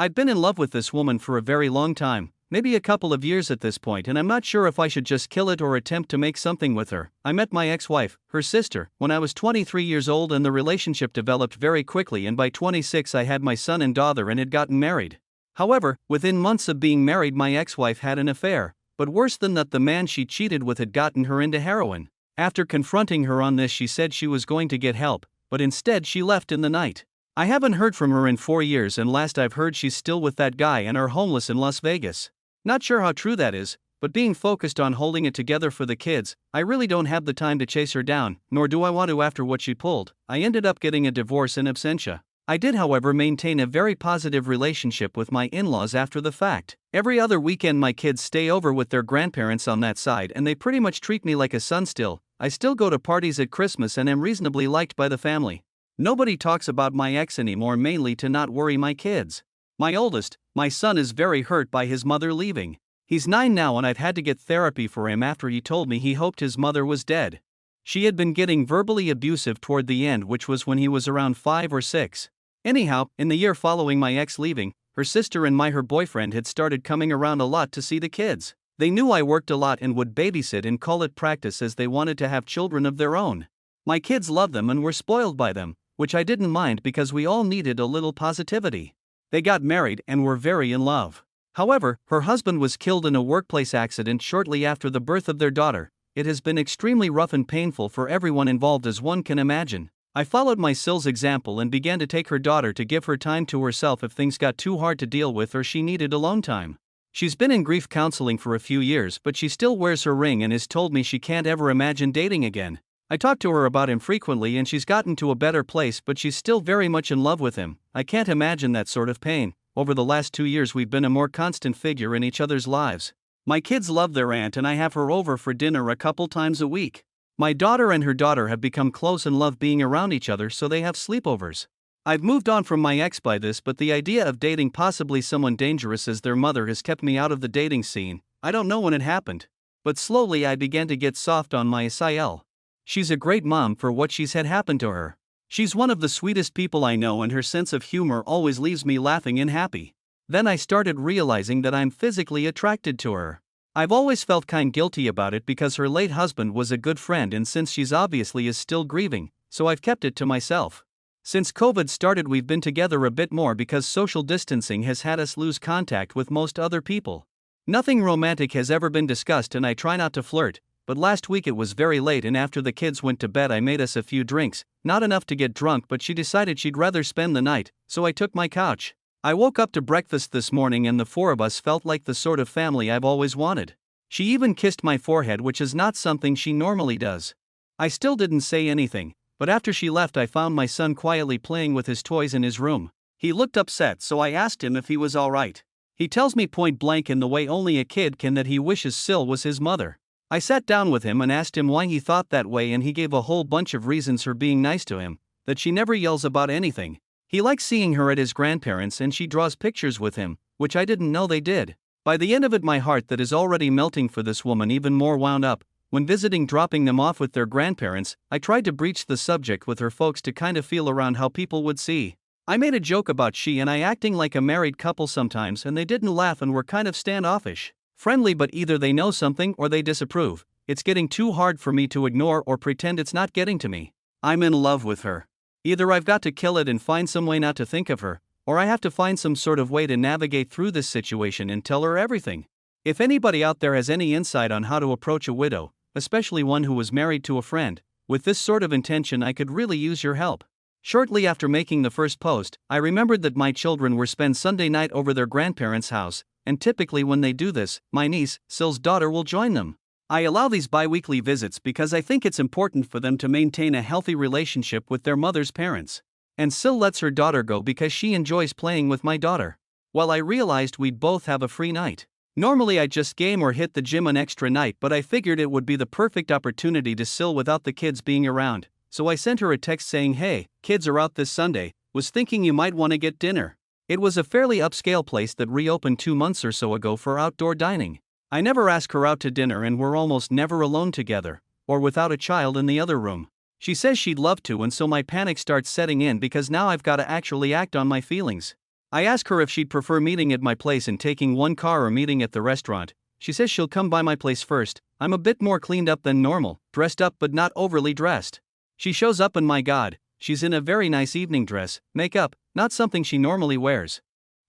I'd been in love with this woman for a very long time, maybe a couple of years at this point, and I'm not sure if I should just kill it or attempt to make something with her. I met my ex-wife, her sister, when I was 23 years old, and the relationship developed very quickly, and by 26 I had my son and daughter and had gotten married. However, within months of being married, my ex-wife had an affair, but worse than that, the man she cheated with had gotten her into heroin. After confronting her on this, she said she was going to get help, but instead she left in the night. I haven't heard from her in 4 years, and last I've heard she's still with that guy and are homeless in Las Vegas. Not sure how true that is, but being focused on holding it together for the kids, I really don't have the time to chase her down, nor do I want to after what she pulled. I ended up getting a divorce in absentia. I did, however, maintain a very positive relationship with my in-laws after the fact. Every other weekend my kids stay over with their grandparents on that side, and they pretty much treat me like a son still. I still go to parties at Christmas and am reasonably liked by the family. Nobody talks about my ex anymore, mainly to not worry my kids. My oldest, my son, is very hurt by his mother leaving. He's 9 now, and I've had to get therapy for him after he told me he hoped his mother was dead. She had been getting verbally abusive toward the end, which was when he was around 5 or 6. Anyhow, in the year following my ex leaving, her sister and her boyfriend had started coming around a lot to see the kids. They knew I worked a lot and would babysit and call it practice, as they wanted to have children of their own. My kids loved them and were spoiled by them, which I didn't mind because we all needed a little positivity. They got married and were very in love. However, her husband was killed in a workplace accident shortly after the birth of their daughter. It has been extremely rough and painful for everyone involved, as one can imagine. I followed my Sill's example and began to take her daughter to give her time to herself if things got too hard to deal with or she needed alone time. She's been in grief counseling for a few years, but she still wears her ring and has told me she can't ever imagine dating again. I talk to her about him frequently and she's gotten to a better place, but she's still very much in love with him. I can't imagine that sort of pain. Over the last 2 years we've been a more constant figure in each other's lives. My kids love their aunt and I have her over for dinner a couple times a week. My daughter and her daughter have become close and love being around each other, so they have sleepovers. I've moved on from my ex by this, but the idea of dating possibly someone dangerous as their mother has kept me out of the dating scene. I don't know when it happened, but slowly I began to get soft on my Sil. She's a great mom for what she's had happen to her. She's one of the sweetest people I know, and her sense of humor always leaves me laughing and happy. Then I started realizing that I'm physically attracted to her. I've always felt kind guilty about it because her late husband was a good friend, and since she's obviously is still grieving, so I've kept it to myself. Since COVID started we've been together a bit more because social distancing has had us lose contact with most other people. Nothing romantic has ever been discussed and I try not to flirt, but last week it was very late and after the kids went to bed I made us a few drinks, not enough to get drunk, but she decided she'd rather spend the night, so I took my couch. I woke up to breakfast this morning and the 4 of us felt like the sort of family I've always wanted. She even kissed my forehead, which is not something she normally does. I still didn't say anything, but after she left I found my son quietly playing with his toys in his room. He looked upset, so I asked him if he was alright. He tells me point blank in the way only a kid can that he wishes Sil was his mother. I sat down with him and asked him why he thought that way, and he gave a whole bunch of reasons for being nice to him, that she never yells about anything. He likes seeing her at his grandparents and she draws pictures with him, which I didn't know they did. By the end of it my heart that is already melting for this woman even more wound up. When visiting, dropping them off with their grandparents, I tried to breach the subject with her folks to kind of feel around how people would see. I made a joke about she and I acting like a married couple sometimes, and they didn't laugh and were kind of standoffish. Friendly, but either they know something or they disapprove. It's getting too hard for me to ignore or pretend it's not getting to me. I'm in love with her. Either I've got to kill it and find some way not to think of her, or I have to find some sort of way to navigate through this situation and tell her everything. If anybody out there has any insight on how to approach a widow, especially one who was married to a friend, with this sort of intention, I could really use your help. Shortly after making the first post, I remembered that my children were spend Sunday night over their grandparents' house, and typically when they do this, my niece, Sil's daughter, will join them. I allow these bi-weekly visits because I think it's important for them to maintain a healthy relationship with their mother's parents. And Sil lets her daughter go because she enjoys playing with my daughter. Well, I realized we'd both have a free night. Normally I'd just game or hit the gym an extra night, but I figured it would be the perfect opportunity to Sil without the kids being around. So I sent her a text saying, "Hey, kids are out this Sunday, was thinking you might want to get dinner." It was a fairly upscale place that reopened 2 months or so ago for outdoor dining. I never ask her out to dinner and we're almost never alone together, or without a child in the other room. She says she'd love to, and so my panic starts setting in because now I've got to actually act on my feelings. I ask her if she'd prefer meeting at my place and taking one car or meeting at the restaurant. She says she'll come by my place first. I'm a bit more cleaned up than normal, dressed up but not overly dressed. She shows up and my god, she's in a very nice evening dress, makeup, not something she normally wears.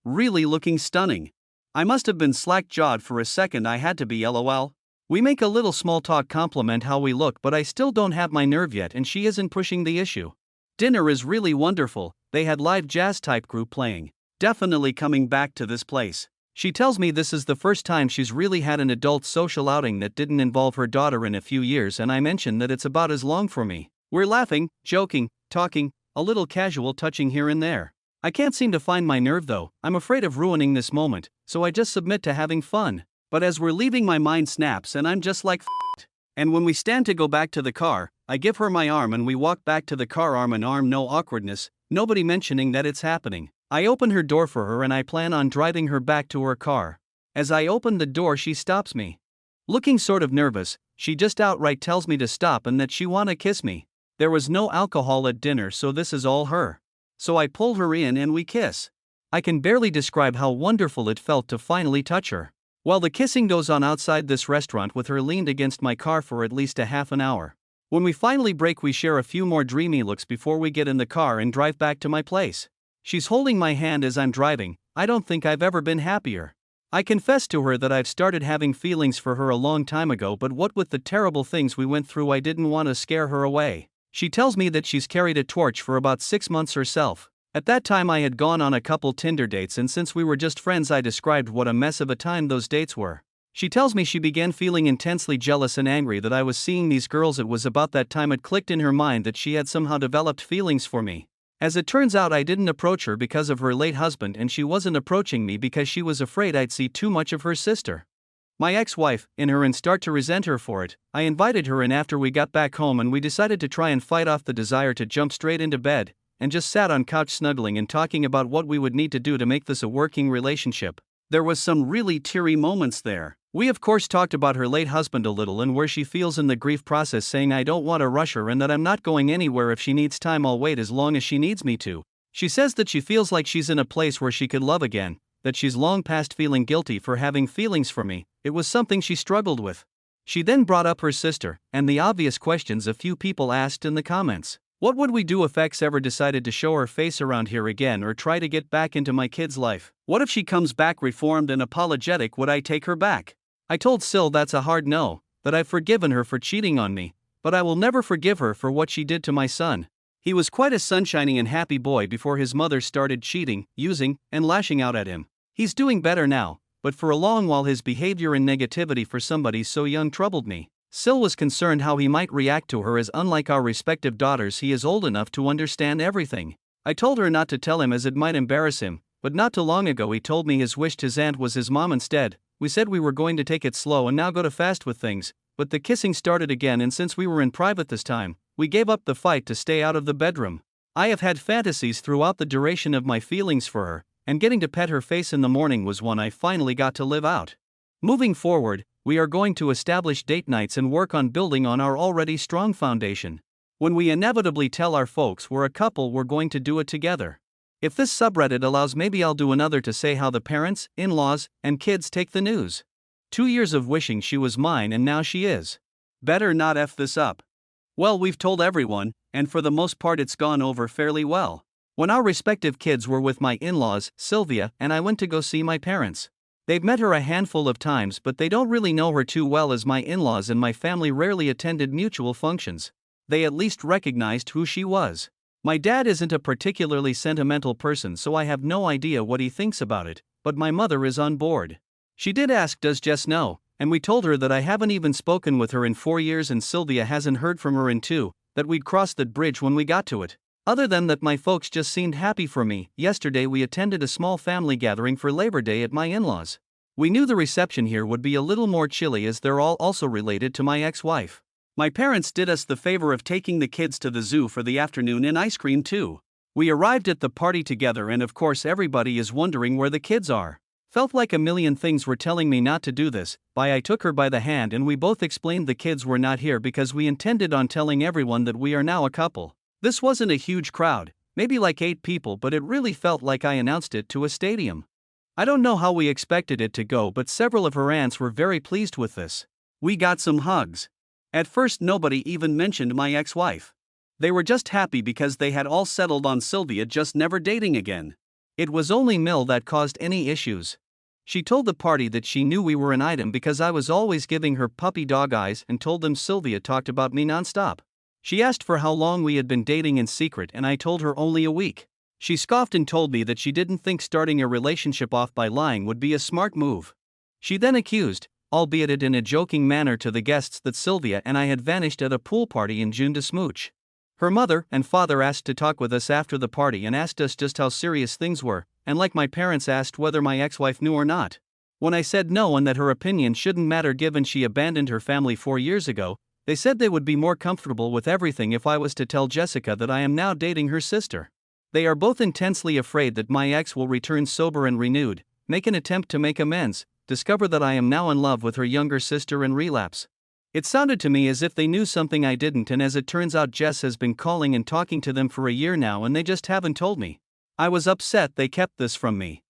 Really looking stunning. I must have been slack-jawed for a second. I had to be lol. We make a little small talk, compliment how we look, but I still don't have my nerve yet and she isn't pushing the issue. Dinner is really wonderful. They had live jazz type group playing. Definitely coming back to this place. She tells me this is the first time she's really had an adult social outing that didn't involve her daughter in a few years, and I mention that it's about as long for me. We're laughing, joking, talking, a little casual touching here and there. I can't seem to find my nerve though. I'm afraid of ruining this moment, so I just submit to having fun. But as we're leaving, my mind snaps and I'm just like f it. And when we stand to go back to the car, I give her my arm and we walk back to the car arm in arm, no awkwardness, nobody mentioning that it's happening. I open her door for her and I plan on driving her back to her car. As I open the door, she stops me. Looking sort of nervous, she just outright tells me to stop and that she wanna kiss me. There was no alcohol at dinner, so this is all her. So I pull her in and we kiss. I can barely describe how wonderful it felt to finally touch her. While the kissing goes on outside this restaurant with her leaned against my car for at least a half an hour. When we finally break, we share a few more dreamy looks before we get in the car and drive back to my place. She's holding my hand as I'm driving. I don't think I've ever been happier. I confess to her that I've started having feelings for her a long time ago, but what with the terrible things we went through, I didn't want to scare her away. She tells me that she's carried a torch for about 6 months herself. At that time I had gone on a couple Tinder dates, and since we were just friends I described what a mess of a time those dates were. She tells me she began feeling intensely jealous and angry that I was seeing these girls. It was about that time it clicked in her mind that she had somehow developed feelings for me. As it turns out, I didn't approach her because of her late husband, and she wasn't approaching me because she was afraid I'd see too much of her sister. My ex-wife, in her and start to resent her for it. I invited her in after we got back home and we decided to try and fight off the desire to jump straight into bed, and just sat on couch snuggling and talking about what we would need to do to make this a working relationship. There was some really teary moments there. We of course talked about her late husband a little and where she feels in the grief process, saying I don't want to rush her and that I'm not going anywhere. If she needs time, I'll wait as long as she needs me to. She says that she feels like she's in a place where she could love again, that she's long past feeling guilty for having feelings for me. It was something she struggled with. She then brought up her sister, and the obvious questions a few people asked in the comments. What would we do if X ever decided to show her face around here again or try to get back into my kid's life? What if she comes back reformed and apologetic? Would I take her back? I told Sil that's a hard no, that I've forgiven her for cheating on me, but I will never forgive her for what she did to my son. He was quite a sunshiny and happy boy before his mother started cheating, using, and lashing out at him. He's doing better now, but for a long while his behavior and negativity for somebody so young troubled me. Sil was concerned how he might react to her, as unlike our respective daughters he is old enough to understand everything. I told her not to tell him as it might embarrass him, but not too long ago he told me his wished his aunt was his mom instead. We said we were going to take it slow and now go to fast with things, but the kissing started again, and since we were in private this time, we gave up the fight to stay out of the bedroom. I have had fantasies throughout the duration of my feelings for her, and getting to pet her face in the morning was one I finally got to live out. Moving forward, we are going to establish date nights and work on building on our already strong foundation. When we inevitably tell our folks we're a couple, we're going to do it together. If this subreddit allows, maybe I'll do another to say how the parents, in-laws, and kids take the news. 2 years of wishing she was mine and now she is. Better not F this up. Well, we've told everyone, and for the most part it's gone over fairly well. When our respective kids were with my in-laws, Sylvia and I went to go see my parents. They've met her a handful of times, but they don't really know her too well, as my in-laws and my family rarely attended mutual functions. They at least recognized who she was. My dad isn't a particularly sentimental person, so I have no idea what he thinks about it, but my mother is on board. She did ask, does Jess know? And we told her that I haven't even spoken with her in 4 years and Sylvia hasn't heard from her in 2, that we'd cross that bridge when we got to it. Other than that, my folks just seemed happy for me. Yesterday we attended a small family gathering for Labor Day at my in-laws. We knew the reception here would be a little more chilly as they're all also related to my ex-wife. My parents did us the favor of taking the kids to the zoo for the afternoon and ice cream too. We arrived at the party together and of course everybody is wondering where the kids are. Felt like a million things were telling me not to do this. I took her by the hand and we both explained the kids were not here because we intended on telling everyone that we are now a couple. This wasn't a huge crowd, Maybe like 8 people, but it really felt like I announced it to a stadium. I don't know how we expected it to go, but several of her aunts were very pleased with this. We got some hugs. At first, nobody even mentioned my ex-wife. They were just happy because they had all settled on Sylvia just never dating again. It was only Mill that caused any issues. She told the party that she knew we were an item because I was always giving her puppy dog eyes and told them Sylvia talked about me nonstop. She asked for how long we had been dating in secret and I told her only a week. She scoffed and told me that she didn't think starting a relationship off by lying would be a smart move. She then accused, albeit it in a joking manner to the guests, that Sylvia and I had vanished at a pool party in June to smooch. Her mother and father asked to talk with us after the party and asked us just how serious things were, and like my parents asked whether my ex-wife knew or not. When I said no and that her opinion shouldn't matter given she abandoned her family 4 years ago, they said they would be more comfortable with everything if I was to tell Jessica that I am now dating her sister. They are both intensely afraid that my ex will return sober and renewed, make an attempt to make amends, discover that I am now in love with her younger sister and relapse. It sounded to me as if they knew something I didn't, and as it turns out Jess has been calling and talking to them for a year now and they just haven't told me. I was upset they kept this from me.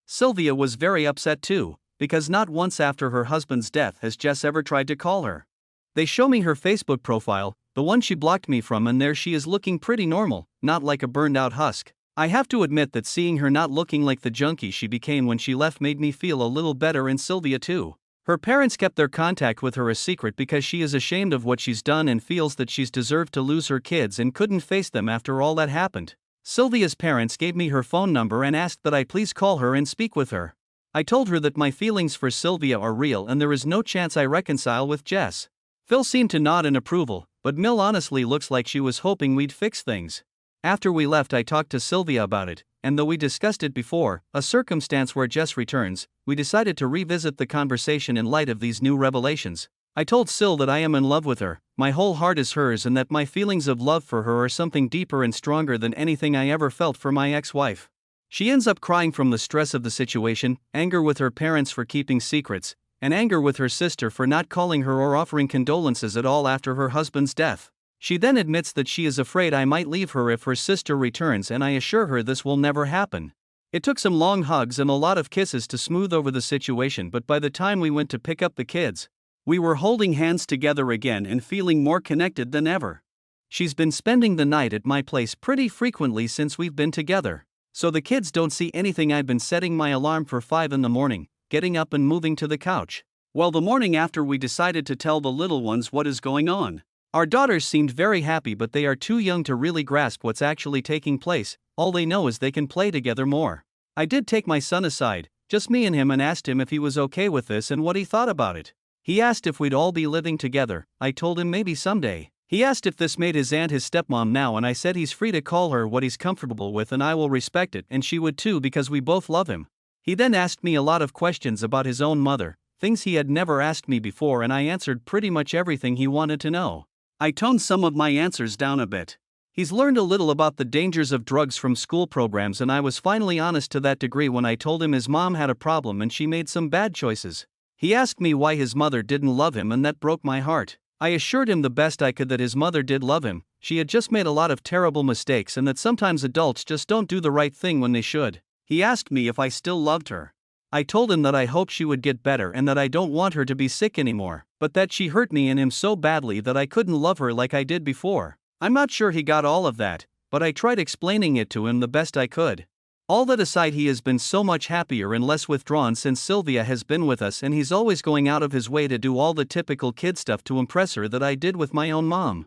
Sylvia was very upset too, because not once after her husband's death has Jess ever tried to call her. They show me her Facebook profile, the one she blocked me from, and there she is looking pretty normal, not like a burned out husk. I have to admit that seeing her not looking like the junkie she became when she left made me feel a little better, and Sylvia too. Her parents kept their contact with her a secret because she is ashamed of what she's done and feels that she's deserved to lose her kids and couldn't face them after all that happened. Sylvia's parents gave me her phone number and asked that I please call her and speak with her. I told her that my feelings for Sylvia are real and there is no chance I reconcile with Jess. Phil seemed to nod in approval, but Mill honestly looks like she was hoping we'd fix things. After we left, I talked to Sylvia about it, and though we discussed it before, a circumstance where Jess returns, we decided to revisit the conversation in light of these new revelations. I told Syl that I am in love with her, my whole heart is hers, and that my feelings of love for her are something deeper and stronger than anything I ever felt for my ex-wife. She ends up crying from the stress of the situation, anger with her parents for keeping secrets, and anger with her sister for not calling her or offering condolences at all after her husband's death. She then admits that she is afraid I might leave her if her sister returns, and I assure her this will never happen. It took some long hugs and a lot of kisses to smooth over the situation, but by the time we went to pick up the kids, we were holding hands together again and feeling more connected than ever. She's been spending the night at my place pretty frequently since we've been together, so the kids don't see anything. I've been setting my alarm for 5 in the morning, getting up and moving to the couch. Well, the morning after, we decided to tell the little ones what is going on. Our daughters seemed very happy, but they are too young to really grasp what's actually taking place. All they know is they can play together more. I did take my son aside, just me and him, and asked him if he was okay with this and what he thought about it. He asked if we'd all be living together. I told him maybe someday. He asked if this made his aunt his stepmom now, and I said he's free to call her what he's comfortable with and I will respect it, and she would too because we both love him. He then asked me a lot of questions about his own mother, things he had never asked me before, and I answered pretty much everything he wanted to know. I toned some of my answers down a bit. He's learned a little about the dangers of drugs from school programs, and I was finally honest to that degree when I told him his mom had a problem and she made some bad choices. He asked me why his mother didn't love him, and that broke my heart. I assured him the best I could that his mother did love him, she had just made a lot of terrible mistakes and that sometimes adults just don't do the right thing when they should. He asked me if I still loved her. I told him that I hoped she would get better and that I don't want her to be sick anymore, but that she hurt me and him so badly that I couldn't love her like I did before. I'm not sure he got all of that, but I tried explaining it to him the best I could. All that aside, he has been so much happier and less withdrawn since Sylvia has been with us, and he's always going out of his way to do all the typical kid stuff to impress her that I did with my own mom.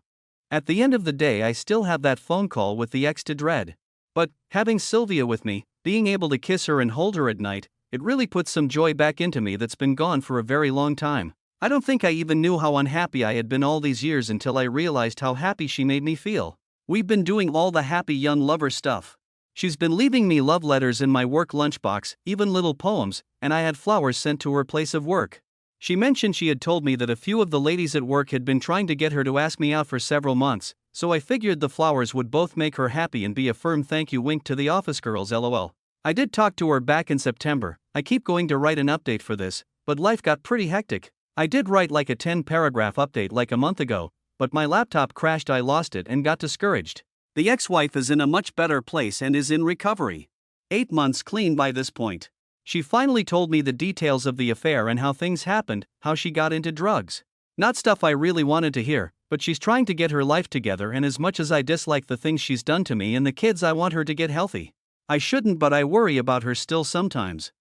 At the end of the day, I still have that phone call with the ex to dread. But, having Sylvia with me, being able to kiss her and hold her at night, it really puts some joy back into me that's been gone for a very long time. I don't think I even knew how unhappy I had been all these years until I realized how happy she made me feel. We've been doing all the happy young lover stuff. She's been leaving me love letters in my work lunchbox, even little poems, and I had flowers sent to her place of work. She mentioned she had told me that a few of the ladies at work had been trying to get her to ask me out for several months, so I figured the flowers would both make her happy and be a firm thank you wink to the office girls, lol. I did talk to her back in September. I keep going to write an update for this, but life got pretty hectic. I did write like a 10-paragraph update like a month ago, but my laptop crashed, I lost it and got discouraged. The ex-wife is in a much better place and is in recovery. 8 months clean by this point. She finally told me the details of the affair and how things happened, how she got into drugs. Not stuff I really wanted to hear, but she's trying to get her life together, and as much as I dislike the things she's done to me and the kids, I want her to get healthy. I shouldn't, but I worry about her still sometimes.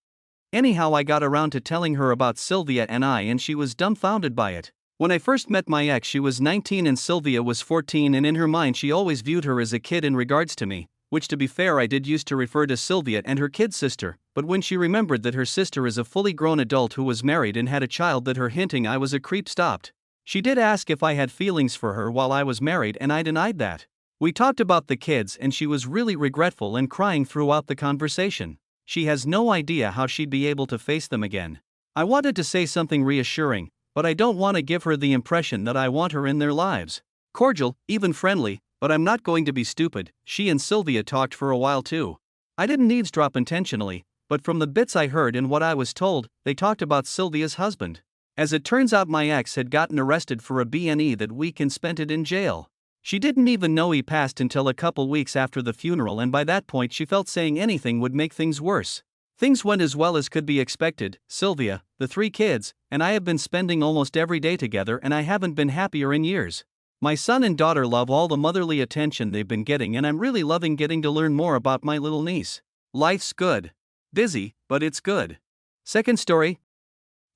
Anyhow, I got around to telling her about Sylvia and she was dumbfounded by it. When I first met my ex, she was 19 and Sylvia was 14, and in her mind she always viewed her as a kid in regards to me, which to be fair I did used to refer to Sylvia and her kid sister, but when she remembered that her sister is a fully grown adult who was married and had a child, that her hinting I was a creep stopped. She did ask if I had feelings for her while I was married, and I denied that. We talked about the kids and she was really regretful and crying throughout the conversation. She has no idea how she'd be able to face them again. I wanted to say something reassuring, but I don't want to give her the impression that I want her in their lives. Cordial, even friendly, but I'm not going to be stupid. She and Sylvia talked for a while too. I didn't eavesdrop intentionally, but from the bits I heard and what I was told, they talked about Sylvia's husband. As it turns out, my ex had gotten arrested for a B&E that week and spent it in jail. She didn't even know he passed until a couple weeks after the funeral, and by that point she felt saying anything would make things worse. Things went as well as could be expected. Sylvia, the 3 kids, and I have been spending almost every day together, and I haven't been happier in years. My son and daughter love all the motherly attention they've been getting, and I'm really loving getting to learn more about my little niece. Life's good. Busy, but it's good. Second story.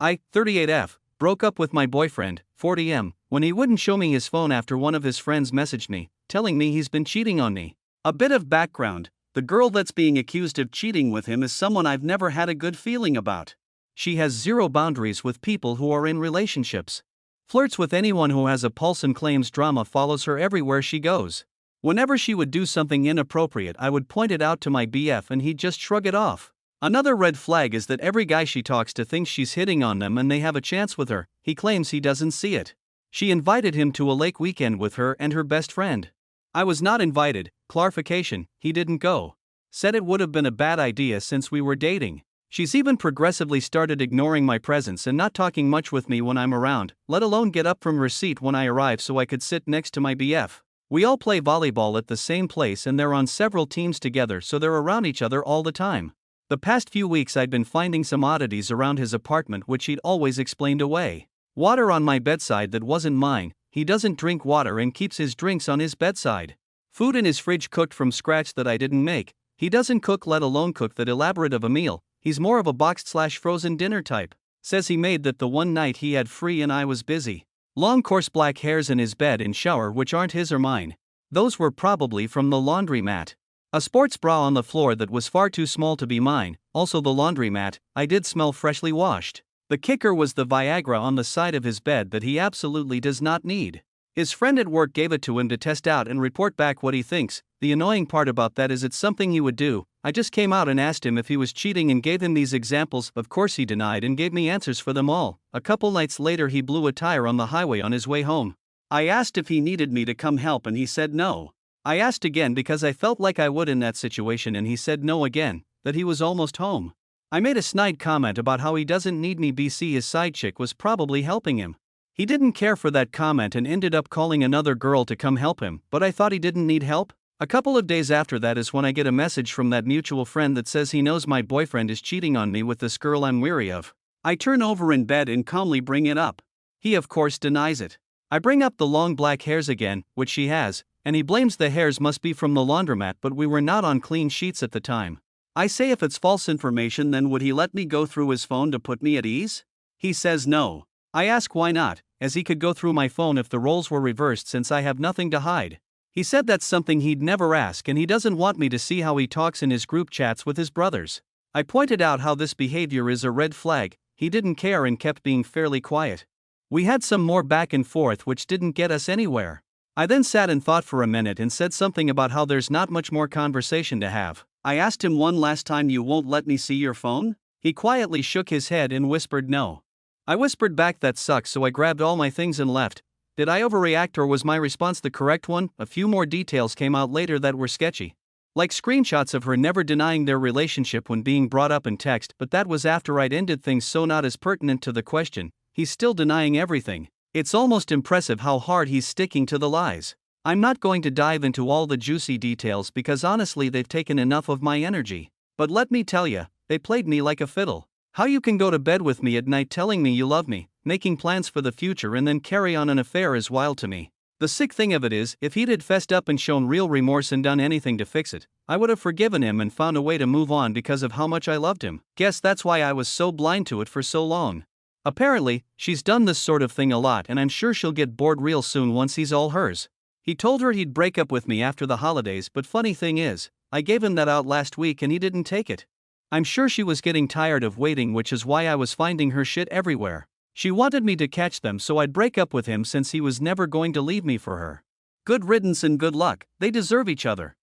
I, 38F, broke up with my boyfriend, 40M, when he wouldn't show me his phone after one of his friends messaged me, telling me he's been cheating on me. A bit of background: the girl that's being accused of cheating with him is someone I've never had a good feeling about. She has zero boundaries with people who are in relationships. Flirts with anyone who has a pulse and claims drama follows her everywhere she goes. Whenever she would do something inappropriate, I would point it out to my BF and he'd just shrug it off. Another red flag is that every guy she talks to thinks she's hitting on them and they have a chance with her. He claims he doesn't see it. She invited him to a lake weekend with her and her best friend. I was not invited. Clarification: he didn't go. Said it would have been a bad idea since we were dating. She's even progressively started ignoring my presence and not talking much with me when I'm around, let alone get up from her seat when I arrive so I could sit next to my BF. We all play volleyball at the same place and they're on several teams together, so they're around each other all the time. The past few weeks I'd been finding some oddities around his apartment which he'd always explained away. Water on my bedside that wasn't mine. He doesn't drink water and keeps his drinks on his bedside. Food in his fridge cooked from scratch that I didn't make. He doesn't cook, let alone cook that elaborate of a meal. He's more of a boxed/frozen dinner type. Says he made that the one night he had free and I was busy. Long coarse black hairs in his bed and shower which aren't his or mine. Those were probably from the laundromat. A sports bra on the floor that was far too small to be mine. Also the laundromat, I did smell freshly washed. The kicker was the Viagra on the side of his bed that he absolutely does not need. His friend at work gave it to him to test out and report back what he thinks. The annoying part about that is it's something he would do. I just came out and asked him if he was cheating and gave him these examples. Of course he denied and gave me answers for them all. A couple nights later he blew a tire on the highway on his way home. I asked if he needed me to come help and he said no. I asked again because I felt like I would in that situation and he said no again, that he was almost home. I made a snide comment about how he doesn't need me. BC, his side chick, was probably helping him. He didn't care for that comment and ended up calling another girl to come help him, but I thought he didn't need help. A couple of days after that is when I get a message from that mutual friend that says he knows my boyfriend is cheating on me with this girl I'm weary of. I turn over in bed and calmly bring it up. He of course denies it. I bring up the long black hairs again, which she has, and he blames the hairs must be from the laundromat, but we were not on clean sheets at the time. I say if it's false information then would he let me go through his phone to put me at ease? He says no. I ask why not, as he could go through my phone if the roles were reversed since I have nothing to hide. He said that's something he'd never ask and he doesn't want me to see how he talks in his group chats with his brothers. I pointed out how this behavior is a red flag. He didn't care and kept being fairly quiet. We had some more back and forth which didn't get us anywhere. I then sat and thought for a minute and said something about how there's not much more conversation to have. I asked him one last time, you won't let me see your phone? He quietly shook his head and whispered no. I whispered back that sucks, so I grabbed all my things and left. Did I overreact or was my response the correct one? A few more details came out later that were sketchy. Like screenshots of her never denying their relationship when being brought up in text, but that was after I'd ended things, so not as pertinent to the question. He's still denying everything. It's almost impressive how hard he's sticking to the lies. I'm not going to dive into all the juicy details because honestly they've taken enough of my energy. But let me tell ya, they played me like a fiddle. How you can go to bed with me at night telling me you love me, making plans for the future and then carry on an affair is wild to me. The sick thing of it is, if he'd had fessed up and shown real remorse and done anything to fix it, I would have forgiven him and found a way to move on because of how much I loved him. Guess that's why I was so blind to it for so long. Apparently, she's done this sort of thing a lot and I'm sure she'll get bored real soon once he's all hers. He told her he'd break up with me after the holidays, but funny thing is, I gave him that out last week and he didn't take it. I'm sure she was getting tired of waiting, which is why I was finding her shit everywhere. She wanted me to catch them so I'd break up with him since he was never going to leave me for her. Good riddance and good luck, they deserve each other.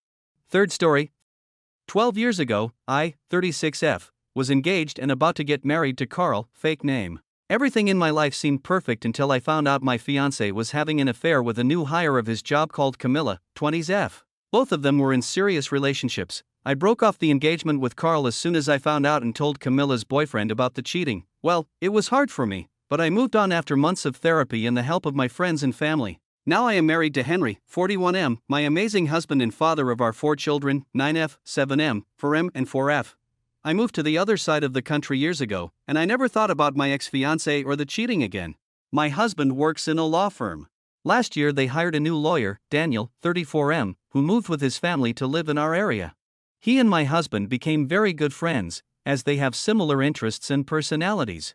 Third story. 12 years ago, I, 36F, was engaged and about to get married to Carl, fake name. Everything in my life seemed perfect until I found out my fiancé was having an affair with a new hire of his job called Camilla, 20s. Both of them were in serious relationships. I broke off the engagement with Carl as soon as I found out and told Camilla's boyfriend about the cheating. Well, it was hard for me, but I moved on after months of therapy and the help of my friends and family. Now I am married to Henry, 41M, my amazing husband and father of our 4 children, 9F, 7M, 4M and 4F. I moved to the other side of the country years ago, and I never thought about my ex-fiancé or the cheating again. My husband works in a law firm. Last year they hired a new lawyer, Daniel, 34M, who moved with his family to live in our area. He and my husband became very good friends, as they have similar interests and personalities.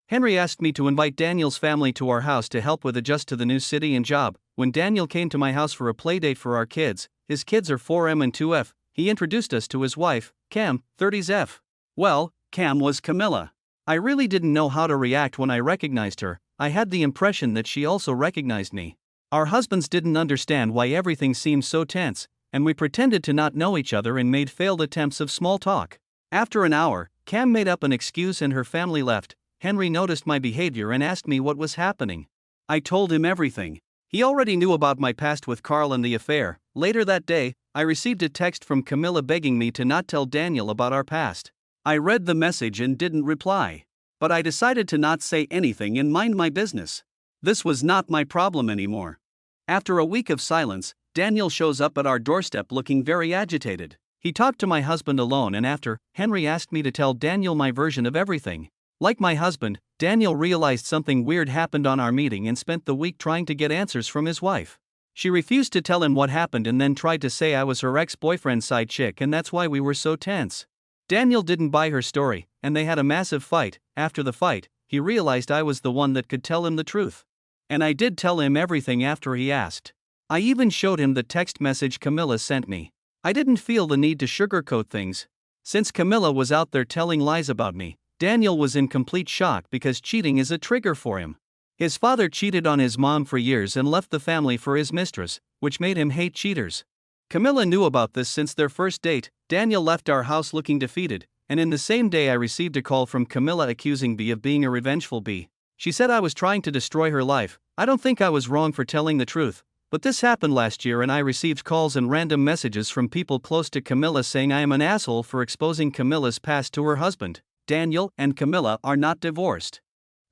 Henry asked me to invite Daniel's family to our house to help with adjust to the new city and job. When Daniel came to my house for a playdate for our kids, his kids are 4M and 2F, he introduced us to his wife, Cam, 30s. Well, Cam was Camilla. I really didn't know how to react when I recognized her. I had the impression that she also recognized me. Our husbands didn't understand why everything seemed so tense, and we pretended to not know each other and made failed attempts of small talk. After an hour, Cam made up an excuse and her family left. Henry noticed my behavior and asked me what was happening. I told him everything. He already knew about my past with Carl and the affair. Later that day, I received a text from Camilla begging me to not tell Daniel about our past. I read the message and didn't reply. But I decided to not say anything and mind my business. This was not my problem anymore. After a week of silence, Daniel shows up at our doorstep looking very agitated. He talked to my husband alone and after, Henry asked me to tell Daniel my version of everything. Like my husband, Daniel realized something weird happened on our meeting and spent the week trying to get answers from his wife. She refused to tell him what happened and then tried to say I was her ex-boyfriend's side chick and that's why we were so tense. Daniel didn't buy her story, and they had a massive fight. After the fight, he realized I was the one that could tell him the truth. And I did tell him everything after he asked. I even showed him the text message Camilla sent me. I didn't feel the need to sugarcoat things. Since Camilla was out there telling lies about me, Daniel was in complete shock because cheating is a trigger for him. His father cheated on his mom for years and left the family for his mistress, which made him hate cheaters. Camilla knew about this since their first date. Daniel left our house looking defeated, and in the same day I received a call from Camilla accusing me of being a revengeful bee. She said I was trying to destroy her life. I don't think I was wrong for telling the truth, but this happened last year and I received calls and random messages from people close to Camilla saying I am an asshole for exposing Camilla's past to her husband. Daniel and Camilla are not divorced.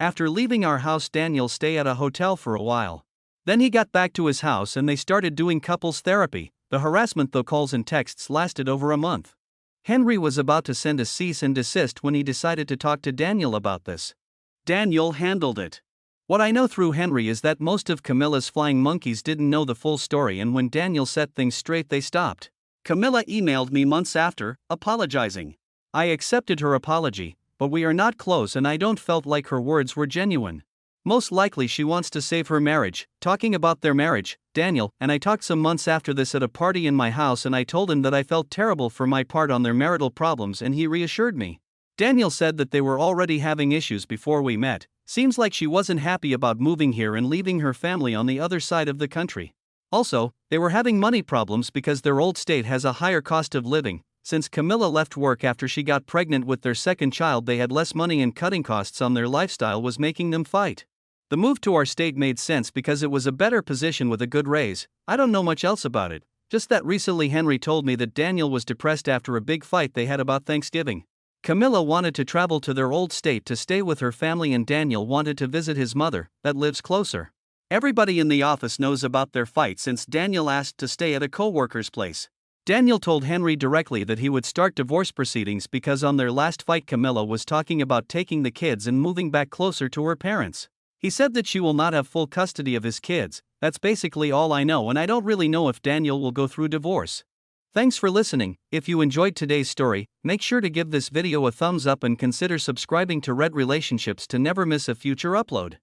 After leaving our house, Daniel stayed at a hotel for a while. Then he got back to his house and they started doing couples therapy. The harassment though calls and texts lasted over a month. Henry was about to send a cease and desist when he decided to talk to Daniel about this. Daniel handled it. What I know through Henry is that most of Camilla's flying monkeys didn't know the full story and when Daniel set things straight they stopped. Camilla emailed me months after, apologizing. I accepted her apology, but we are not close and I don't felt like her words were genuine. Most likely she wants to save her marriage. Talking about their marriage, Daniel and I talked some months after this at a party in my house and I told him that I felt terrible for my part on their marital problems and he reassured me. Daniel said that they were already having issues before we met. Seems like she wasn't happy about moving here and leaving her family on the other side of the country. Also, they were having money problems because their old state has a higher cost of living. Since Camilla left work after she got pregnant with their second child, they had less money and cutting costs on their lifestyle was making them fight. The move to our state made sense because it was a better position with a good raise. I don't know much else about it, just that recently Henry told me that Daniel was depressed after a big fight they had about Thanksgiving. Camilla wanted to travel to their old state to stay with her family and Daniel wanted to visit his mother, that lives closer. Everybody in the office knows about their fight since Daniel asked to stay at a coworker's place. Daniel told Henry directly that he would start divorce proceedings because on their last fight Camilla was talking about taking the kids and moving back closer to her parents. He said that she will not have full custody of his kids. That's basically all I know, and I don't really know if Daniel will go through divorce. Thanks for listening. If you enjoyed today's story, make sure to give this video a thumbs up and consider subscribing to Red Relationships to never miss a future upload.